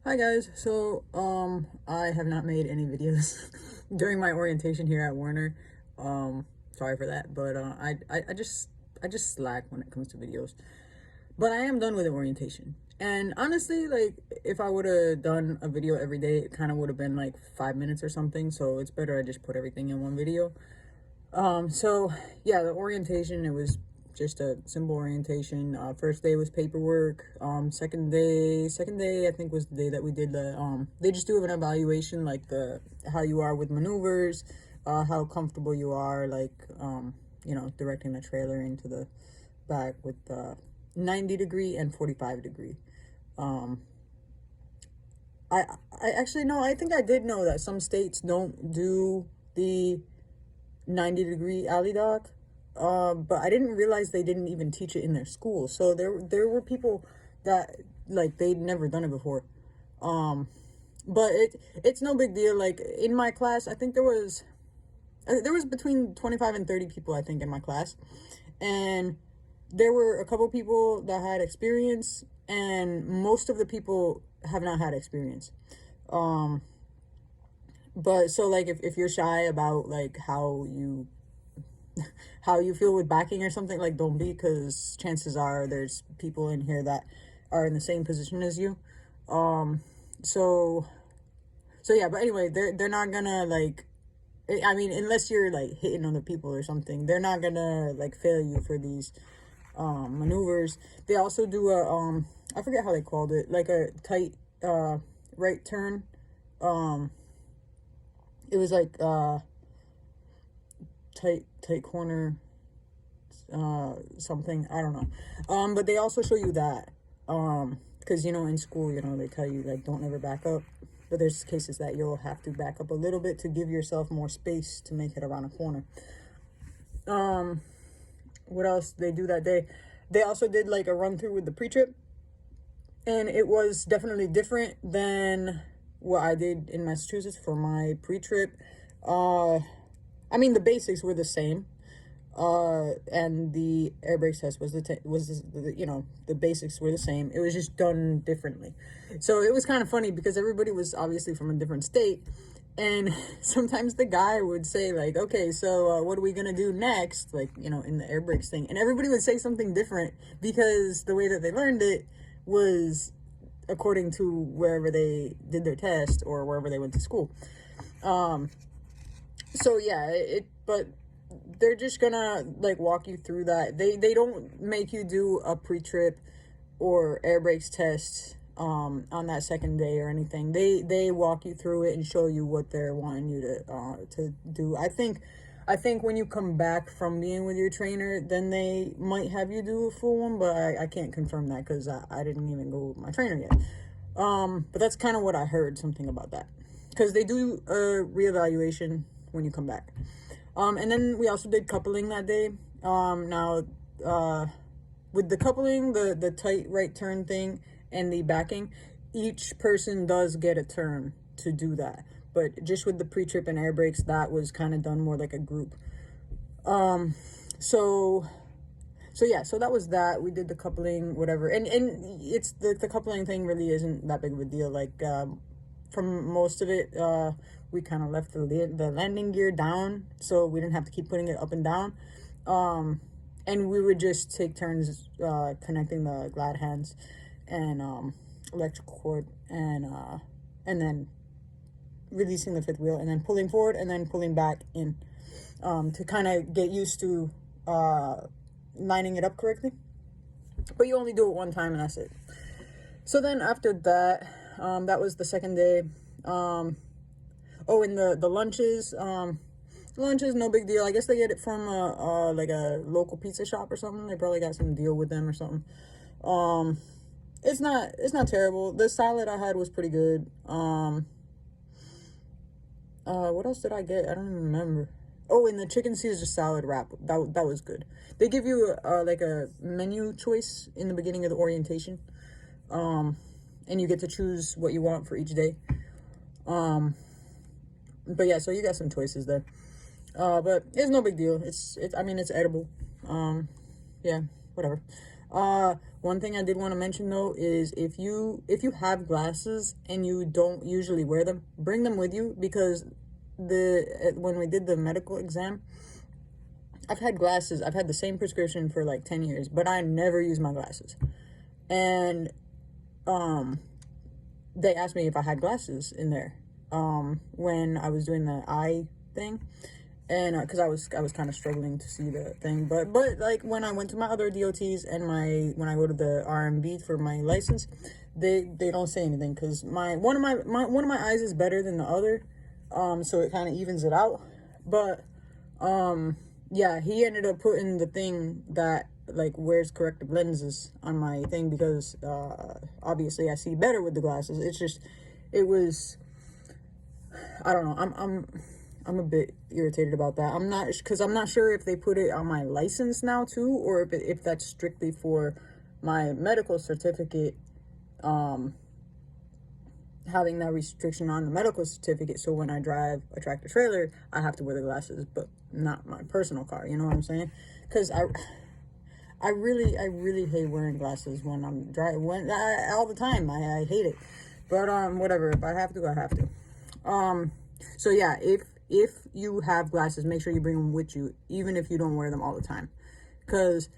Hi guys. I have not made any videos during my orientation here at Werner. Sorry for that, but I just slack when it comes to videos. But I am done with the orientation. And honestly, like if I would have done a video every day, it kind of would have been like 5 minutes or something. So it's better I just put everything in one video. So yeah, the orientation, it was just a simple orientation. First day was paperwork. Second day I think was the day that we did they just do an evaluation, like the how you are with maneuvers, how comfortable you are, like directing the trailer into the back with 90-degree and 45-degree. Um, I actually know, I think I did know that some states don't do the 90-degree alley dock. But I didn't realize they didn't even teach it in their school. So there were people that like they'd never done it before. But it's no big deal. Like in my class, I think there was between 25 and 30 people, I think, in my class, and there were a couple people that had experience, and most of the people have not had experience. But so like if you're shy about like how you feel with backing or something, like don't be, because chances are there's people in here that are in the same position as you. Um so so yeah, but anyway, they're not gonna like, I mean, unless you're like hitting other people or something, they're not gonna like fail you for these maneuvers. They also do I forget how they called it, like a tight right turn. It was like tight corner something, I don't know. But they also show you that, because in school, they tell you like don't ever back up, but there's cases that you'll have to back up a little bit to give yourself more space to make it around a corner. What else they do that day? They also did like a run through with the pre-trip, and it was definitely different than what I did in Massachusetts for my pre-trip. I mean, the basics were the same, and the air brakes test was the basics were the same. It was just done differently. So it was kind of funny because everybody was obviously from a different state, and sometimes the guy would say like, okay, so what are we gonna do next, like in the air brakes thing, and everybody would say something different because the way that they learned it was according to wherever they did their test or wherever they went to school. So yeah, but they're just gonna like walk you through that. They don't make you do a pre-trip or air brakes test on that second day or anything. They walk you through it and show you what they're wanting you to do. I think when you come back from being with your trainer, then they might have you do a full one, but I can't confirm that because I didn't even go with my trainer yet. But that's kind of what I heard, something about that, because they do a reevaluation when you come back. And then we also did coupling that day. Now, with the coupling, the tight right turn thing and the backing, each person does get a turn to do that. But just with the pre-trip and air brakes, that was kind of done more like a group. So yeah, so that was that. We did the coupling, whatever. And it's the coupling thing really isn't that big of a deal. Like, from most of it, we kind of left the landing gear down, so we didn't have to keep putting it up and down. And we would just take turns connecting the glad hands and electrical cord, and then releasing the fifth wheel, and then pulling forward, and then pulling back in, to kind of get used to lining it up correctly. But you only do it one time, and that's it. So then after that, that was the second day. And the lunches, lunches, no big deal. I guess they get it from like a local pizza shop or something. They probably got some deal with them or something. It's not terrible. The salad I had was pretty good. What else did I get? I don't even remember. Oh, and the chicken Caesar salad wrap, that was good. They give you like a menu choice in the beginning of the orientation, and you get to choose what you want for each day. But yeah, so you got some choices there. But it's no big deal. I mean, it's edible. Yeah, whatever. One thing I did want to mention though is if you have glasses and you don't usually wear them, bring them with you, because when we did the medical exam, I've had glasses. I've had the same prescription for like 10 years, but I never use my glasses. And they asked me if I had glasses in there when I was doing the eye thing, and because I was kind of struggling to see the thing, but like when I went to my other DOTs and when I go to the RMB for my license, they don't say anything, because one of my eyes is better than the other, so it kind of evens it out. But yeah, he ended up putting the thing that like wears corrective lenses on my thing, because obviously I see better with the glasses. It was, I don't know, I'm a bit irritated about that. I'm not sure if they put it on my license now too, or if that's strictly for my medical certificate, having that restriction on the medical certificate, so when I drive a tractor trailer I have to wear the glasses, but not my personal car, you know what I'm saying? Because I really hate wearing glasses when I'm driving, all the time. I hate it, but whatever, if I have to, I have to. So yeah, if you have glasses, make sure you bring them with you, even if you don't wear them all the time, because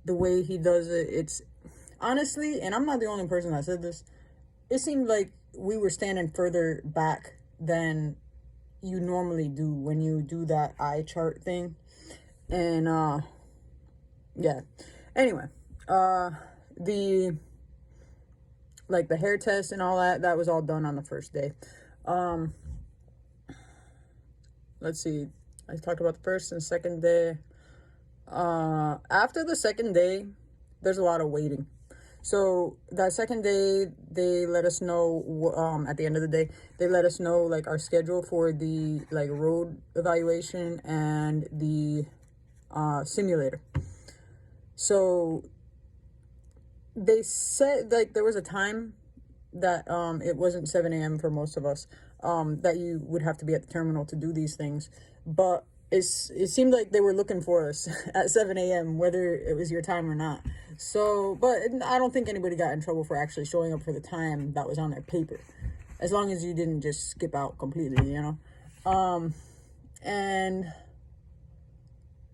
the way he does it, it's honestly, and I'm not the only person that said this, it seemed like we were standing further back than you normally do when you do that eye chart thing. And yeah, anyway, the hair test and all that was all done on the first day. Let's see, I talked about the first and second day. After the second day, there's a lot of waiting. So that second day, they let us know, at the end of the day, they let us know like our schedule for the like road evaluation and the simulator. So they said like there was a time that it wasn't 7 a.m. for most of us, that you would have to be at the terminal to do these things, but it seemed like they were looking for us at 7 a.m. whether it was your time or not. So, but I don't think anybody got in trouble for actually showing up for the time that was on their paper, as long as you didn't just skip out completely, you know. And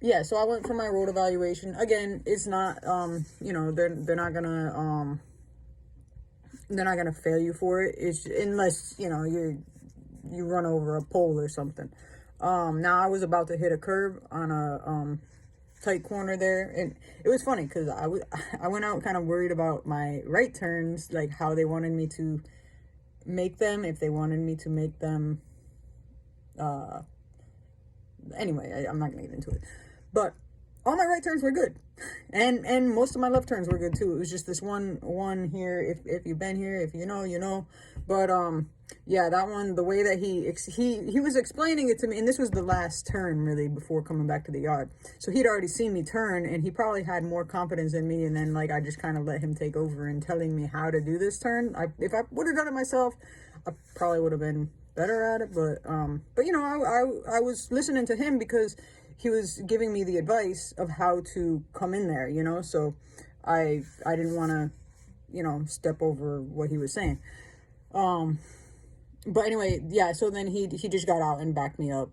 yeah, so I went for my road evaluation. Again, it's not you know, they're not gonna fail you for it. It's unless, you know, you run over a pole or something. Now I was about to hit a curb on a tight corner there, and it was funny because I went out kind of worried about my right turns, like how they wanted me to make them, if they wanted me to make them. Anyway, I'm not gonna get into it, but all my right turns were good, and most of my left turns were good too. It was just this one here. If you've been here, if you know, you know. But yeah, that one, the way that he was explaining it to me, and this was the last turn really before coming back to the yard. So he'd already seen me turn, and he probably had more confidence in me. And then like I just kind of let him take over and telling me how to do this turn. If I would have done it myself, I probably would have been better at it. But you know, I was listening to him because he was giving me the advice of how to come in there, you know. So I didn't want to, you know, step over what he was saying. But anyway, yeah, so then he just got out and backed me up,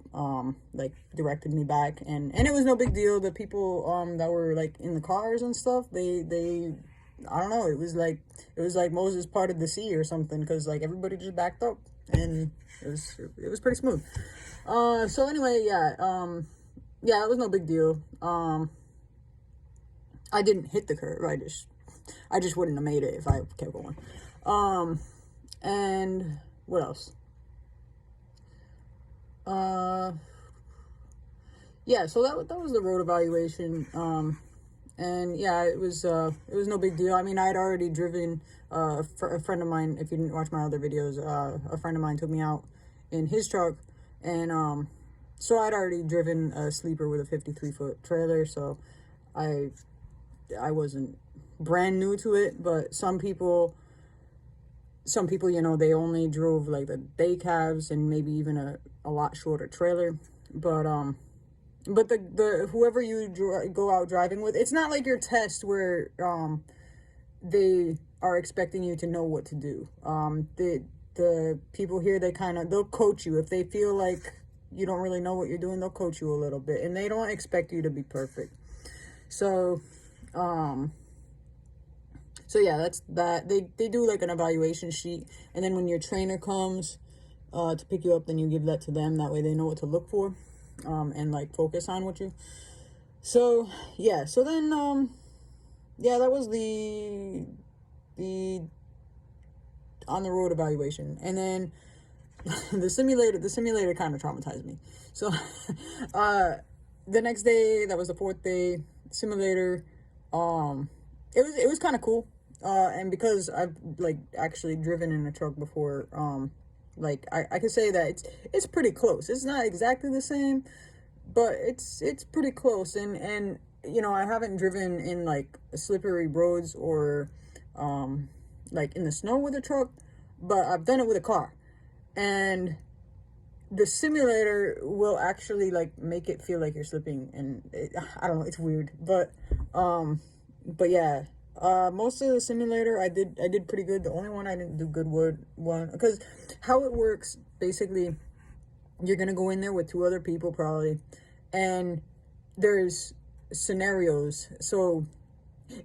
like directed me back, and it was no big deal. The people that were like in the cars and stuff, they I don't know, it was like Moses parted the sea or something, because like everybody just backed up, and it was pretty smooth. So anyway, yeah, yeah, it was no big deal. I didn't hit the curb. I just wouldn't have made it if I kept going. And what else? Yeah, so that was the road evaluation. And yeah, it was no big deal. I mean, I had already driven, a friend of mine, if you didn't watch my other videos, a friend of mine took me out in his truck, and so I'd already driven a sleeper with a 53-foot trailer, so I wasn't brand new to it. But some people, you know, they only drove like the day cabs and maybe even a lot shorter trailer. But but the whoever you go out driving with, it's not like your test where they are expecting you to know what to do. The people here, they'll coach you if they feel like you don't really know what you're doing. They'll coach you a little bit, and they don't expect you to be perfect. So so yeah, that's that. They do like an evaluation sheet, and then when your trainer comes to pick you up, then you give that to them. That way they know what to look for, and like focus on what you. So yeah, so then yeah, that was the on the road evaluation, and then the simulator kind of traumatized me. So the next day, that was the fourth day simulator. It was kind of cool, and because I've like actually driven in a truck before, like I could say that it's pretty close. It's not exactly the same, but it's pretty close. And you know, I haven't driven in like slippery roads or like in the snow with a truck, but I've done it with a car. And the simulator will actually like make it feel like you're slipping, and I don't know, it's weird, but yeah, most of the simulator I did pretty good. The only one I didn't do good one, because how it works basically, you're gonna go in there with two other people probably, and there's scenarios. So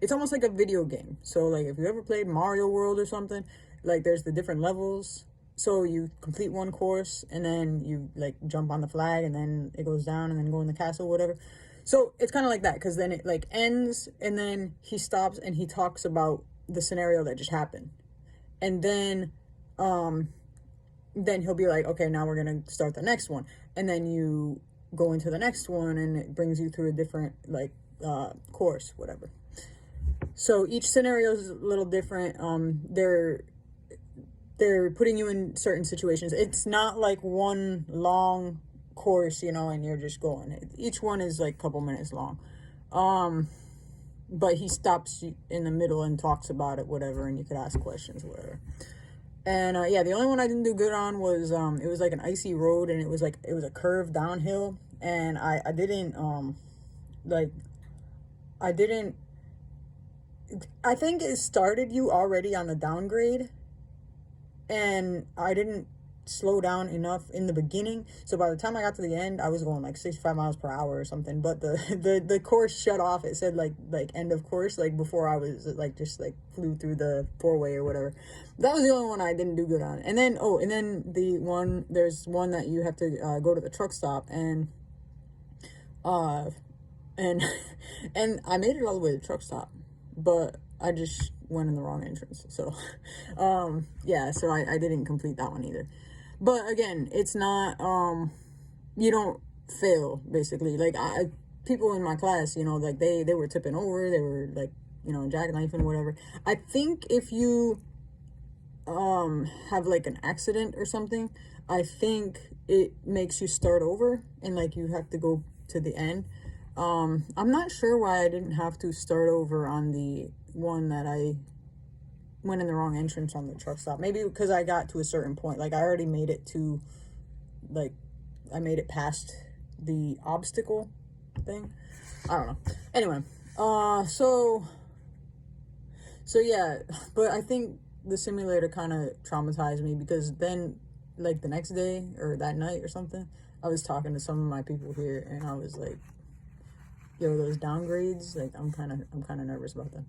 it's almost like a video game. So like if you ever played Mario World or something, like there's the different levels. So you complete one course, and then you like jump on the flag, and then it goes down, and then go in the castle, whatever. So it's kind of like that, because then it like ends, and then he stops and he talks about the scenario that just happened, and then he'll be like, okay, now we're gonna start the next one, and then you go into the next one, and it brings you through a different like course, whatever. So each scenario is a little different. They're putting you in certain situations. It's not like one long course, you know, and you're just going. Each one is like a couple minutes long. But he stops you in the middle and talks about it, whatever, and you could ask questions, whatever. And yeah, the only one I didn't do good on was it was like an icy road, and it was a curve downhill, and I didn't I think it started you already on the downgrade, and I didn't slow down enough in the beginning. So by the time I got to the end, I was going like 65 miles per hour or something. But the course shut off. It said like end of course, like before I was like just like flew through the four-way or whatever. That was the only one I didn't do good on. And then there's one that you have to go to the truck stop, and and I made it all the way to the truck stop, but I just went in the wrong entrance. So yeah, so I didn't complete that one either. But again, it's not you don't fail, basically. Like people in my class, you know, like they were tipping over, they were like, you know, jackknifing, whatever. I think if you have like an accident or something, I think it makes you start over, and like you have to go to the end. I'm not sure why I didn't have to start over on the one that I went in the wrong entrance on the truck stop. Maybe because I got to a certain point, like I already made it to, like, I made it past the obstacle thing. I don't know. Anyway, so yeah, but I think the simulator kind of traumatized me, because then, like, the next day or that night or something, I was talking to some of my people here, and I was like, yo, those downgrades, like, I'm kind of nervous about them.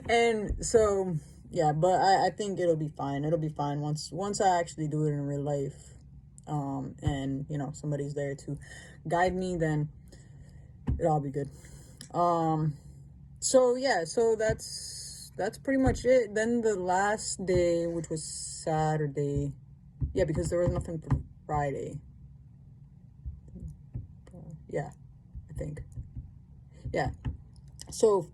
And so yeah, but I think it'll be fine. It'll be fine once I actually do it in real life, and you know, somebody's there to guide me, then it'll all be good. So yeah, so that's pretty much it. Then the last day, which was Saturday, yeah, because there was nothing for Friday. Yeah, I think. Yeah. So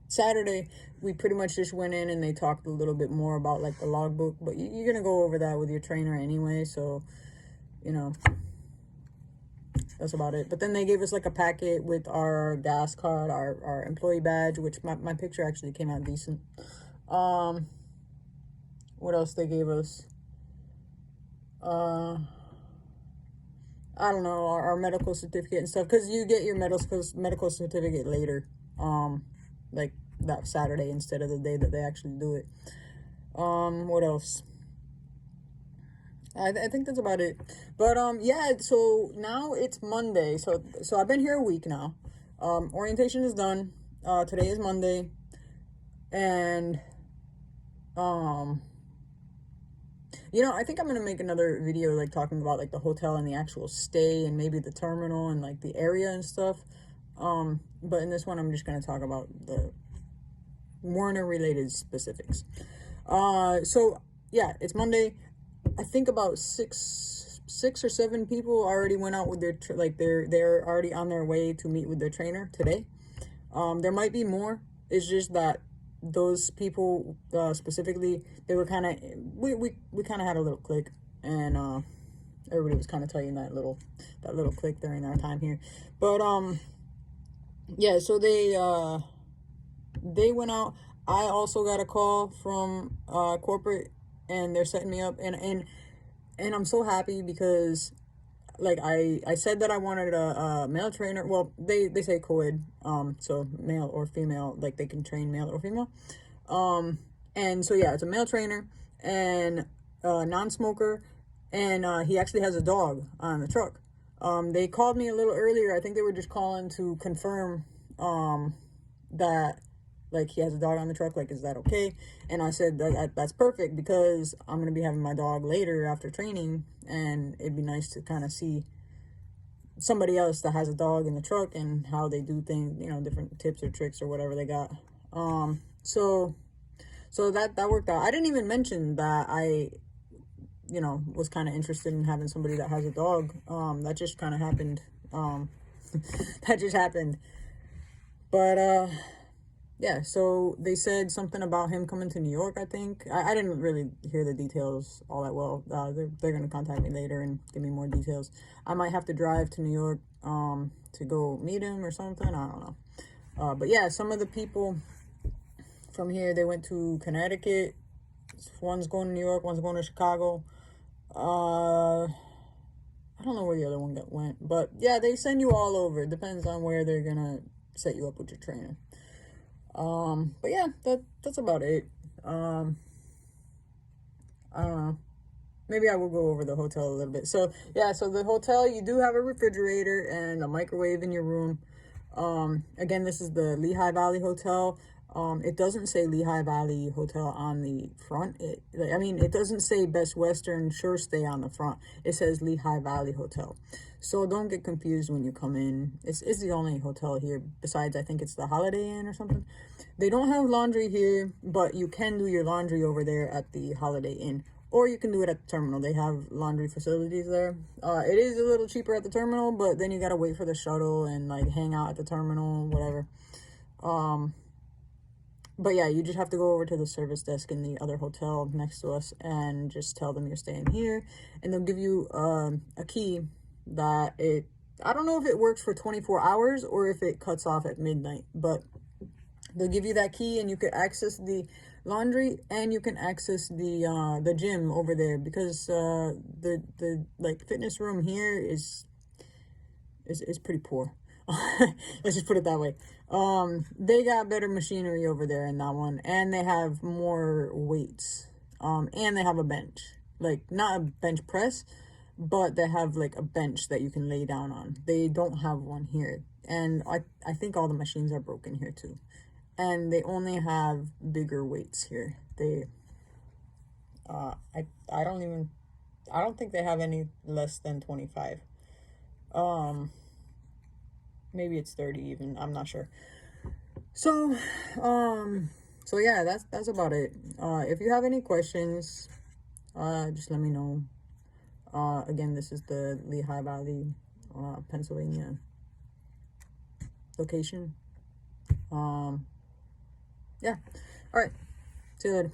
Saturday, we pretty much just went in and they talked a little bit more about like the logbook, but you're gonna go over that with your trainer anyway, so you know, that's about it. But then they gave us like a packet with our gas card, our employee badge, which my picture actually came out decent. What else they gave us? I don't know, our medical certificate and stuff, because you get your medical certificate later, like that Saturday instead of the day that they actually do it. What else? I think that's about it. But yeah, so now it's Monday. So I've been here a week now. Orientation is done. Today is Monday. And you know, I think I'm gonna make another video like talking about like the hotel and the actual stay and maybe the terminal and like the area and stuff. But in this one I'm just gonna talk about the Werner related specifics. So yeah, it's Monday. I think about six or seven people already went out with their they're already on their way to meet with their trainer today. There might be more. It's just that those people specifically, they were kind of we kind of had a little click, and everybody was kind of telling that little click during our time here. But yeah, so they went out. I also got a call from corporate, and they're setting me up, and I'm so happy because like I said that I wanted a male trainer. Well, they say co-ed, so male or female, like they can train male or female. And so yeah, it's a male trainer and non-smoker, and he actually has a dog on the truck. They called me a little earlier. I think they were just calling to confirm that like he has a dog on the truck, like is that okay? And I said that's perfect, because I'm gonna be having my dog later after training, and it'd be nice to kind of see somebody else that has a dog in the truck and how they do things, you know, different tips or tricks or whatever they got. So that worked out. I didn't even mention that I, you know, was kind of interested in having somebody that has a dog. That just kind of happened. That just happened. But yeah, so they said something about him coming to New York, I think. I didn't really hear the details all that well. They're going to contact me later and give me more details. I might have to drive to New York to go meet him or something. I don't know. But yeah, some of the people from here, they went to Connecticut. One's going to New York, one's going to Chicago. I don't know where the other one went. But yeah, they send you all over. It depends on where they're going to set you up with your trainer. But yeah, that's about it. I don't know. Maybe I will go over the hotel a little bit. So yeah, so the hotel, you do have a refrigerator and a microwave in your room. Again, this is the Lehigh Valley Hotel. It doesn't say Lehigh Valley Hotel on the front. It doesn't say Best Western Sure Stay on the front. It says Lehigh Valley Hotel. So don't get confused when you come in. It's the only hotel here. Besides, I think it's the Holiday Inn or something. They don't have laundry here, but you can do your laundry over there at the Holiday Inn. Or you can do it at the terminal. They have laundry facilities there. It is a little cheaper at the terminal, but then you gotta wait for the shuttle and like hang out at the terminal, whatever. But yeah, you just have to go over to the service desk in the other hotel next to us and just tell them you're staying here, and they'll give you a key that I don't know if it works for 24 hours or if it cuts off at midnight, but they'll give you that key and you can access the laundry and you can access the gym over there, because the like fitness room here is pretty poor. Let's just put it that way. They got better machinery over there in that one, and they have more weights. And they have a bench, like not a bench press, but they have like a bench that you can lay down on. They don't have one here, and I think all the machines are broken here too, and they only have bigger weights here. I don't think they have any less than 25. Maybe it's 30 even. I'm not sure. So yeah, that's about it. If you have any questions, just let me know. Again, this is the Lehigh Valley, Pennsylvania location. Yeah. All right. See you later.